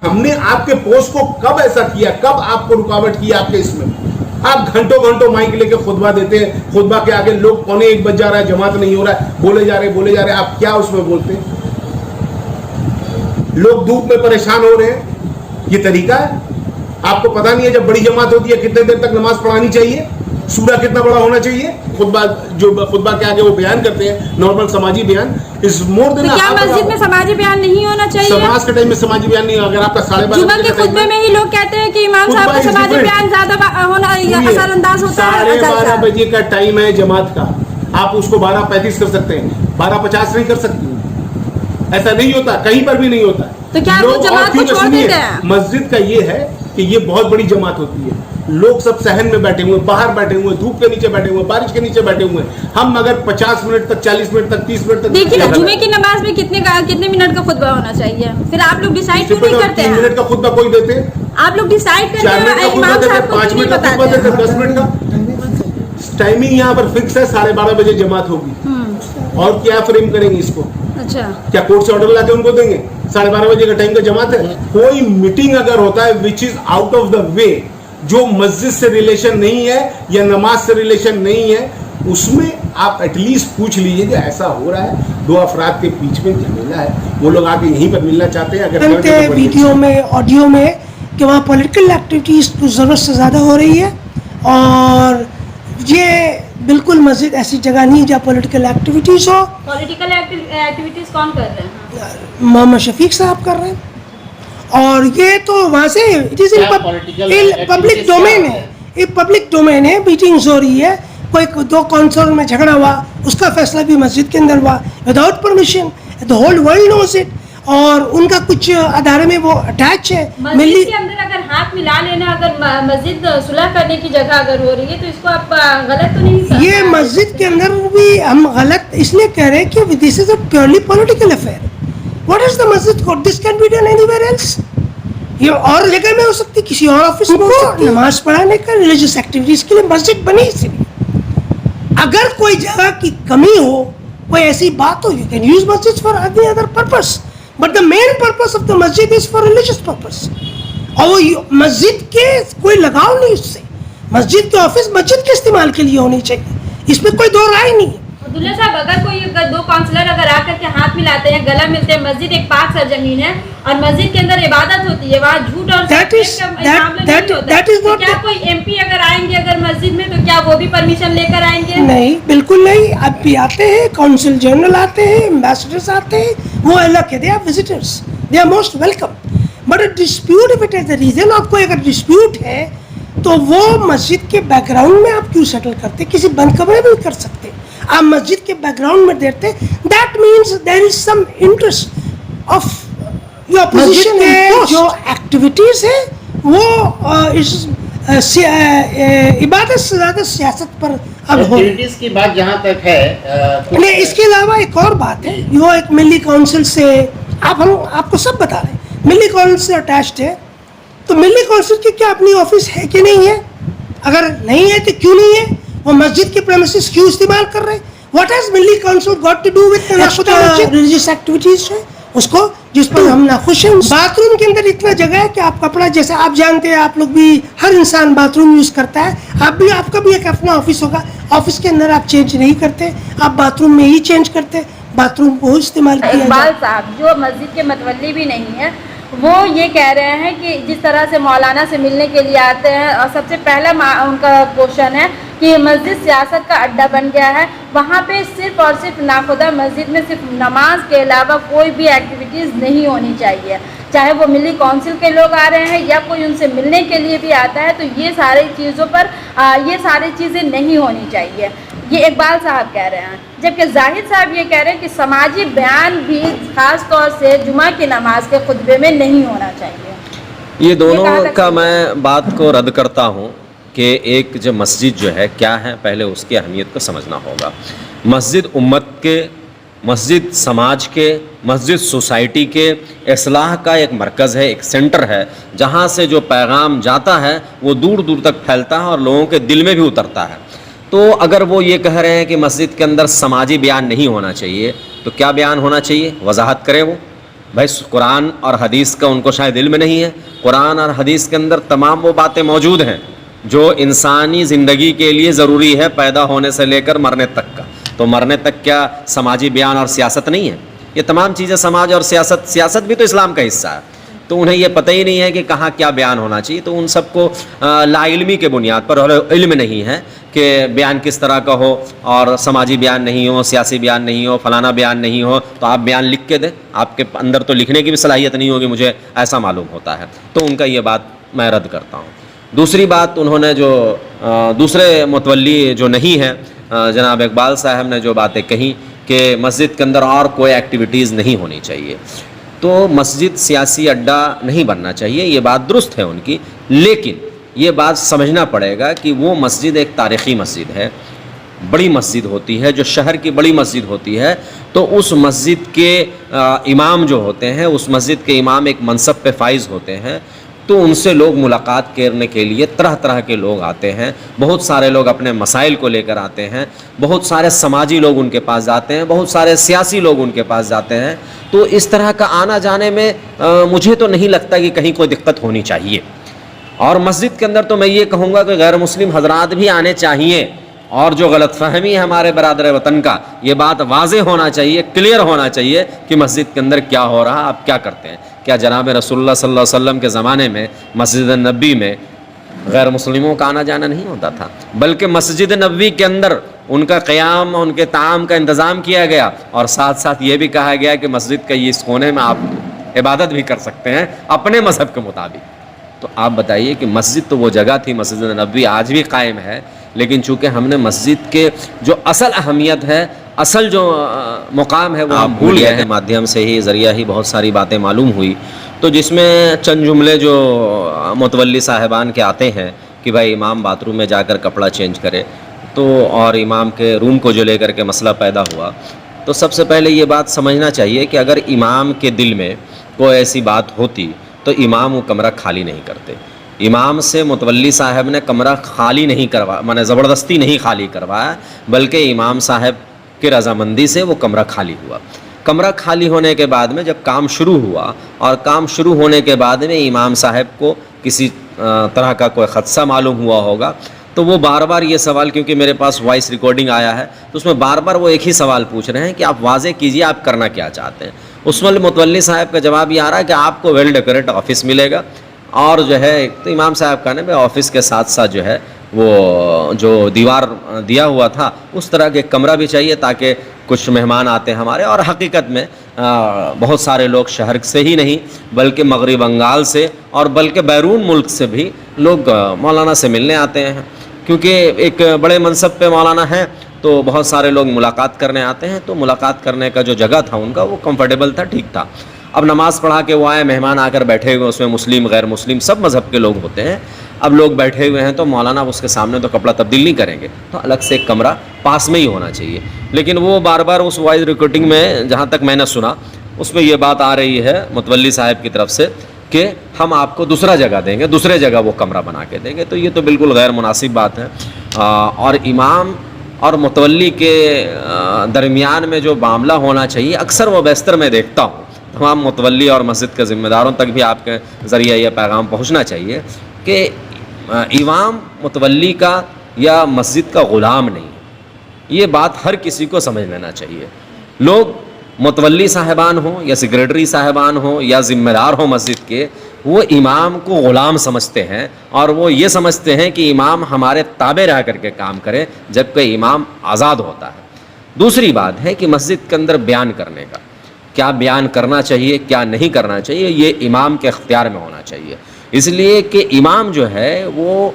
ہم نے آپ کے پوسٹ کو کب ایسا کیا, کب آپ کو رکاوٹ کی آپ کے اس میں؟ آپ گھنٹوں گھنٹوں مائک لے کے خطبہ دیتے ہیں, خطبہ کے آگے لوگ 1:45 بج جا رہا ہے, جماعت نہیں ہو رہا ہے, بولے جا رہے, آپ کیا اس میں بولتے ہیں؟ لوگ دھوپ میں پریشان ہو رہے ہیں, یہ طریقہ ہے؟ آپ کو پتا نہیں ہے جب بڑی جماعت ہوتی ہے کتنے دیر تک نماز پڑھانی چاہیے, سورہ کتنا بڑا ہونا چاہیے؟ خطبہ کے آگے وہ بیان کرتے ہیں, نارمل سماجی بیان از مور دین. کیا مسجد میں سماجی بیان نہیں ہونا چاہیے؟ سماج کے ٹائم میں سماجی بیان نہیں, اگر آپ کا 12:30 جمعہ کے خطبے میں ہی لوگ کہتے ہیں کہ امام صاحب کا سماجی بیان زیادہ ہونا اثر انداز ہوتا ہے. 12:30 بجے کا ٹائم ہے جماعت کا, آپ اس کو 12:35 کر سکتے ہیں, 12:50 نہیں کر سکتے. ایسا نہیں ہوتا, کہیں پر بھی نہیں ہوتا. تو کیا وہ جماعت کو چھوڑ دیتے ہیں؟ مسجد کا یہ ہے کہ یہ بہت بڑی جماعت ہوتی ہے, لوگ سب صحن میں بیٹھے ہوئے, باہر بیٹھے ہوئے, دھوپ کے نیچے بیٹھے ہوئے, بارش کے نیچے بیٹھے ہوئے. ہم اگر 50 منٹ تک, 40 منٹ تک, 30 منٹ تک, دیکھیے نا جمعے کی نماز میں کتنے منٹ کا خطبہ ہونا چاہیے؟ پھر آپ لوگ ڈیسائیڈ کیوں نہیں کرتے ہیں؟ 3 منٹ کا خطبہ کوئی دیتے, آپ لوگ ڈیسائیڈ کرتے 4 منٹ کا ہیں, امام صاحب کو 5 نہیں منٹ کا خطبہ بتاتے دیتے, 10 منٹ کا. ٹائمنگ یہاں پر فکس ہے, 12:30 بجے جماعت ہوگی. اور کیا فریم کریں گے اس کو؟ اچھا, کیا کورٹ سے آرڈر لاتے ان کو دیں گے؟ 12:30 بجے کا ٹائم کا جماعت ہے. کوئی میٹنگ اگر ہوتا ہے وچ از آؤٹ آف دا وے, جو مسجد سے ریلیشن نہیں ہے یا نماز سے ریلیشن نہیں ہے, اس میں آپ ایٹ لیسٹ پوچھ لیجیے کہ ایسا ہو رہا ہے, 2 افراد کے بیچ میں جھمیلا ہے, وہ لوگ آ کے یہیں پر ملنا چاہتے ہیں. اگر ویڈیو میں, آڈیو میں, کہ وہاں پولیٹیکل ایکٹیویٹیز تو ضرورت سے زیادہ ہو رہی ہے, اور یہ بالکل مسجد ایسی جگہ نہیں جہاں پولیٹیکل ایکٹیویٹیز ہو. پولیٹیکل ایکٹیویٹیز کون کر رہے ہیں؟ محمد شفیق صاحب کر رہے ہیں, اور یہ تو وہاں سے پبلک ڈومین ہے, یہ پبلک ڈومین ہے. میٹنگز ہو رہی ہے, کوئی 2 کونسل میں جھگڑا ہوا, اس کا فیصلہ بھی مسجد کے اندر ہوا without permission, the whole world knows it. اور ان کا کچھ ادارے میں وہ اٹیچ ہے. مسجد کے اندر اگر ہاتھ ملا لینا, اگر مسجد صلح کرنے کی جگہ اگر ہو رہی ہے تو اس کو آپ غلط تو نہیں سمجھتے؟ یہ مسجد کے اندر بھی ہم غلط اس لیے کہہ رہے ہیں کہ this is a purely political affair. What is the مسجد code? This can be done anywhere else. یہ اور جگہ میں ہو سکتی, کسی اور آفس میں ہو سکتی. نماز پڑھانے کا, ریلیجیس ایکٹیویٹیز کے لیے مسجد بنی اسی لیے. اگر کوئی جگہ کی کمی ہو, کوئی ایسی بات ہو, you can use masjid for any other purpose, but the main purpose of the masjid is for religious purpose. اور وہ مسجد کے کوئی لگاؤ نہیں اس سے. مسجد کے آفس مسجد کے استعمال کے لیے ہونی چاہیے, اس میں کوئی دو رائے نہیں ہے. عبداللہ صاحب, اگر کوئی 2 کونسلر اگر آ کر کے ہاتھ ملاتے ہیں, گلا ملتے ہیں, مسجد ایک پاک سرزمین ہے اور مسجد کے اندر عبادت ہوتی ہے, وہاں جھوٹ اور کیا کوئی ایم پی اگر آئیں گے اگر مسجد میں تو کیا وہ بھی پرمیشن لے کر آئیں گے؟ نہیں, بالکل نہیں. اب بھی آتے ہیں, کونسل جنرل آتے ہیں, ایمبیسڈرز آتے ہیں, وہ اللہ کے, they are visitors, they are most welcome. But a dispute of it is the reason of کوئی اگر ڈسپیوٹ ہے تو وہ مسجد کے بیک گراؤنڈ میں آپ کیوں سیٹل کرتے؟ کسی بند کمرے میں کر سکتے, آپ مسجد کے بیک گراؤنڈ میں دیتے. That means there is some interest of your opposition. جو ایکٹیویٹیز ہے وہ عبادت سے زیادہ سیاست پر اب ہو. ایکٹیویٹیز کی بات جہاں تک ہے, نہیں, اس کے علاوہ ایک اور بات ہے, وہ ایک ملی کونسل سے ہم آپ کو سب بتا رہے ہیں, ملی کونسل سے اٹیچڈ ہے. تو ملی کونسل کی کیا اپنی آفس ہے کہ نہیں ہے؟ اگر نہیں ہے تو کیوں نہیں ہے؟ وہ مسجد کے پریمیسز کیوں استعمال کر رہے ہیں؟ What has Milli council got to do with religious activities ہے اس کو, جس پر ہم ناخوش ہیں. باتھ روم کے اندر اتنا جگہ ہے کہ آپ کپڑا, جیسے آپ جانتے ہیں, آپ لوگ بھی, ہر انسان باتھ روم یوز کرتا ہے, آپ کا بھی ایک اپنا آفس ہوگا, آفس کے اندر آپ چینج نہیں کرتے, آپ باتھ روم میں ہی چینج کرتے, باتھ روم کو استعمال کیا. اقبال صاحب جو مسجد کے متولی بھی نہیں ہے, وہ یہ کہہ رہے ہیں کہ جس طرح سے مولانا سے ملنے کے لیے آتے ہیں, اور سب سے پہلا ان کا کوشچن ہے کہ مسجد سیاست کا اڈا بن گیا ہے, وہاں پہ صرف اور صرف ناخدا مسجد میں صرف نماز کے علاوہ کوئی بھی ایکٹیویٹیز نہیں ہونی چاہیے, چاہے وہ ملی کونسل کے لوگ آ رہے ہیں یا کوئی ان سے ملنے کے لیے بھی آتا ہے, تو یہ ساری چیزوں پر یہ ساری چیزیں نہیں ہونی چاہیے. یہ اقبال صاحب کہہ رہے ہیں, جبکہ زاہد صاحب یہ کہہ رہے ہیں کہ سماجی بیان بھی خاص طور سے جمعہ کی نماز کے خطبے میں نہیں ہونا چاہیے. یہ دونوں کا میں بات کو رد کرتا ہوں کہ ایک جو مسجد جو ہے کیا ہے, پہلے اس کی اہمیت کو سمجھنا ہوگا. مسجد امت کے, مسجد سماج کے, مسجد سوسائٹی کے اصلاح کا ایک مرکز ہے, ایک سینٹر ہے, جہاں سے جو پیغام جاتا ہے وہ دور دور تک پھیلتا ہے اور لوگوں کے دل میں بھی اترتا ہے. تو اگر وہ یہ کہہ رہے ہیں کہ مسجد کے اندر سماجی بیان نہیں ہونا چاہیے, تو کیا بیان ہونا چاہیے؟ وضاحت کرے وہ. بھائی قرآن اور حدیث کا ان کو شاید علم نہیں ہے. قرآن اور حدیث کے اندر تمام وہ باتیں موجود ہیں جو انسانی زندگی کے لیے ضروری ہے, پیدا ہونے سے لے کر مرنے تک کا. تو مرنے تک کیا سماجی بیان اور سیاست نہیں ہے؟ یہ تمام چیزیں سماج اور سیاست بھی تو اسلام کا حصہ ہے. تو انہیں یہ پتہ ہی نہیں ہے کہ کہاں کیا بیان ہونا چاہیے. تو ان سب کو لا علمی کے بنیاد پر علم نہیں ہے کہ بیان کس طرح کا ہو, اور سماجی بیان نہیں ہو, سیاسی بیان نہیں ہو, فلانا بیان نہیں ہو, تو آپ بیان لکھ کے دیں. آپ کے اندر تو لکھنے کی بھی صلاحیت نہیں ہوگی, مجھے ایسا معلوم ہوتا ہے. تو ان کا یہ بات میں رد کرتا ہوں. دوسری بات, انہوں نے جو دوسرے متولی جو نہیں ہیں, جناب اقبال صاحب نے جو باتیں کہیں کہ مسجد کے اندر اور کوئی ایکٹیویٹیز نہیں ہونی چاہیے, تو مسجد سیاسی اڈہ نہیں بننا چاہیے, یہ بات درست ہے ان کی. لیکن یہ بات سمجھنا پڑے گا کہ وہ مسجد ایک تاریخی مسجد ہے, بڑی مسجد ہوتی ہے, جو شہر کی بڑی مسجد ہوتی ہے. تو اس مسجد کے امام جو ہوتے ہیں, اس مسجد کے امام ایک منصب پہ فائز ہوتے ہیں. تو ان سے لوگ ملاقات کرنے کے لیے طرح طرح کے لوگ آتے ہیں. بہت سارے لوگ اپنے مسائل کو لے کر آتے ہیں, بہت سارے سماجی لوگ ان کے پاس جاتے ہیں, بہت سارے سیاسی لوگ ان کے پاس جاتے ہیں. تو اس طرح کا آنا جانے میں مجھے تو نہیں لگتا کہ کہیں کوئی دقت ہونی چاہیے. اور مسجد کے اندر تو میں یہ کہوں گا کہ غیر مسلم حضرات بھی آنے چاہیے, اور جو غلط فہمی ہے ہمارے برادر وطن کا, یہ بات واضح ہونا چاہیے, کلیئر ہونا چاہیے کہ مسجد کے اندر کیا ہو رہا, آپ کیا کرتے ہیں. کیا جناب رسول اللہ صلی اللہ علیہ وسلم کے زمانے میں مسجد نبوی میں غیر مسلموں کا آنا جانا نہیں ہوتا تھا, بلکہ مسجد نبوی کے اندر ان کا قیام, ان کے طعام کا انتظام کیا گیا, اور ساتھ ساتھ یہ بھی کہا گیا کہ مسجد کے اس کونے میں آپ عبادت بھی کر سکتے ہیں اپنے مذہب کے مطابق. تو آپ بتائیے کہ مسجد تو وہ جگہ تھی, مسجد نبوی آج بھی قائم ہے, لیکن چونکہ ہم نے مسجد کے جو اصل اہمیت ہے, اصل جو مقام ہے, وہ ہم بھول گئے ہیں. مادھیم سے ہی, ذریعہ ہی بہت ساری باتیں معلوم ہوئی, تو جس میں چند جملے جو متولی صاحبان کے آتے ہیں کہ بھائی امام باتھ روم میں جا کر کپڑا چینج کرے, تو اور امام کے روم کو جو لے کر کے مسئلہ پیدا ہوا. تو سب سے پہلے یہ بات سمجھنا چاہیے کہ اگر امام کے دل میں کوئی ایسی بات ہوتی تو امام وہ کمرہ خالی نہیں کرتے. امام سے متولی صاحب نے کمرہ خالی نہیں کروایا, مانے زبردستی نہیں خالی کروایا, بلکہ امام صاحب کی رضامندی سے وہ کمرہ خالی ہوا. کمرہ خالی ہونے کے بعد میں جب کام شروع ہوا, اور کام شروع ہونے کے بعد میں امام صاحب کو کسی طرح کا کوئی خدشہ معلوم ہوا ہوگا, تو وہ بار بار یہ سوال, کیونکہ میرے پاس وائس ریکارڈنگ آیا ہے, تو اس میں بار بار وہ ایک ہی سوال پوچھ رہے ہیں کہ آپ واضح کیجئے آپ کرنا کیا چاہتے ہیں. اس میں متولی صاحب کا جواب یہ آ رہا ہے کہ آپ کو ویل ڈیکوریٹ آفس ملے گا, اور جو ہے تو امام صاحب کا نا آفس کے ساتھ ساتھ جو ہے وہ جو دیوار دیا ہوا تھا اس طرح کے کمرہ بھی چاہیے, تاکہ کچھ مہمان آتے ہیں ہمارے, اور حقیقت میں بہت سارے لوگ شہر سے ہی نہیں بلکہ مغرب بنگال سے اور بلکہ بیرون ملک سے بھی لوگ مولانا سے ملنے آتے ہیں, کیونکہ ایک بڑے منصب پہ مولانا ہیں, تو بہت سارے لوگ ملاقات کرنے آتے ہیں. تو ملاقات کرنے کا جو جگہ تھا ان کا وہ کمفرٹیبل تھا, ٹھیک تھا. اب نماز پڑھا کے وہ آئے, مہمان آ کر بیٹھے ہوئے, اس میں مسلم غیر مسلم سب مذہب کے لوگ ہوتے ہیں. اب لوگ بیٹھے ہوئے ہیں تو مولانا اس کے سامنے تو کپڑا تبدیل نہیں کریں گے, تو الگ سے ایک کمرہ پاس میں ہی ہونا چاہیے. لیکن وہ بار بار اس وائس ریکارڈنگ میں جہاں تک میں نے سنا, اس میں یہ بات آ رہی ہے متولی صاحب کی طرف سے کہ ہم آپ کو دوسرا جگہ دیں گے, دوسرے جگہ وہ کمرہ بنا کے دیں گے. تو یہ تو بالکل غیر مناسب بات ہے. اور امام اور متولی کے درمیان میں جو معاملہ ہونا چاہیے, اکثر وہ بیشتر میں دیکھتا ہوں تمام متولی اور مسجد کے ذمہ داروں تک بھی آپ کے ذریعے یہ پیغام پہنچنا چاہیے کہ امام متولی کا یا مسجد کا غلام نہیں. یہ بات ہر کسی کو سمجھ لینا چاہیے. لوگ متولی صاحبان ہوں یا سیکریٹری صاحبان ہوں یا ذمہ دار ہوں مسجد کے, وہ امام کو غلام سمجھتے ہیں, اور وہ یہ سمجھتے ہیں کہ امام ہمارے تابع رہ کر کے کام کرے, جبکہ امام آزاد ہوتا ہے. دوسری بات ہے کہ مسجد کے اندر بیان کرنے کا, کیا بیان کرنا چاہیے کیا نہیں کرنا چاہیے, یہ امام کے اختیار میں ہونا چاہیے. اس لیے کہ امام جو ہے وہ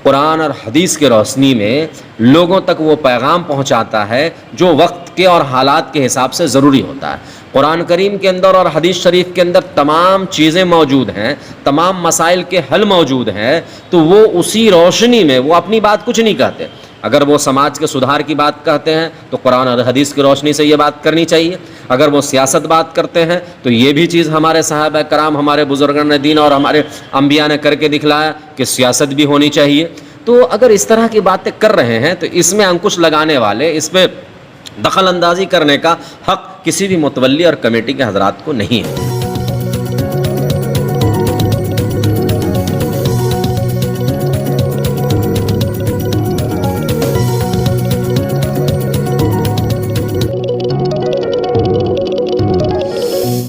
قرآن اور حدیث کی روشنی میں لوگوں تک وہ پیغام پہنچاتا ہے جو وقت کے اور حالات کے حساب سے ضروری ہوتا ہے. قرآن کریم کے اندر اور حدیث شریف کے اندر تمام چیزیں موجود ہیں, تمام مسائل کے حل موجود ہیں, تو وہ اسی روشنی میں وہ اپنی بات کچھ نہیں کہتے. اگر وہ سماج کے سدھار کی بات کہتے ہیں تو قرآن اور حدیث کی روشنی سے یہ بات کرنی چاہیے. اگر وہ سیاست بات کرتے ہیں تو یہ بھی چیز ہمارے صحابہ کرام, ہمارے بزرگان دین اور ہمارے انبیاء نے کر کے دکھلایا کہ سیاست بھی ہونی چاہیے. تو اگر اس طرح کی باتیں کر رہے ہیں تو اس میں انکش لگانے والے, اس میں دخل اندازی کرنے کا حق کسی بھی متولی اور کمیٹی کے حضرات کو نہیں ہے.